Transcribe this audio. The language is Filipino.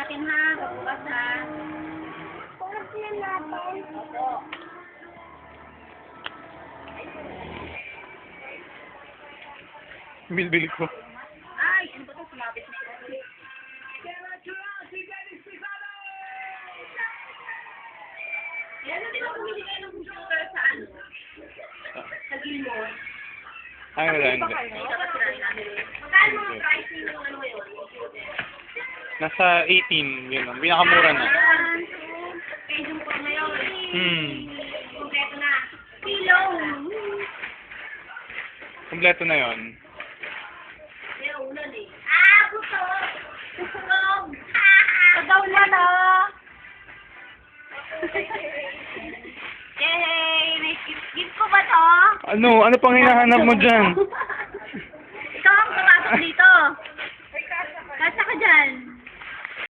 natin ha. Pagbukas ha. Pagbukas natin. Opo. Bilbil ko. Ay, ano ba ito? Sumabit na ito. Yan na din ako bumili kayo ng computer sa ano? Sa Gilmore. Ay, wala hindi. Magkano mga pricing ng ano ngayon? Nasa 18, yun lang. Pinakamura na. Medium po ngayon. Kompleto na. Kilo. Kompleto na yun. May ulan eh. Ah, gusto! Gusto! Pagaw na na! Yay! May gift ko ba to? Ano? Ano pang hinahanap mo dyan?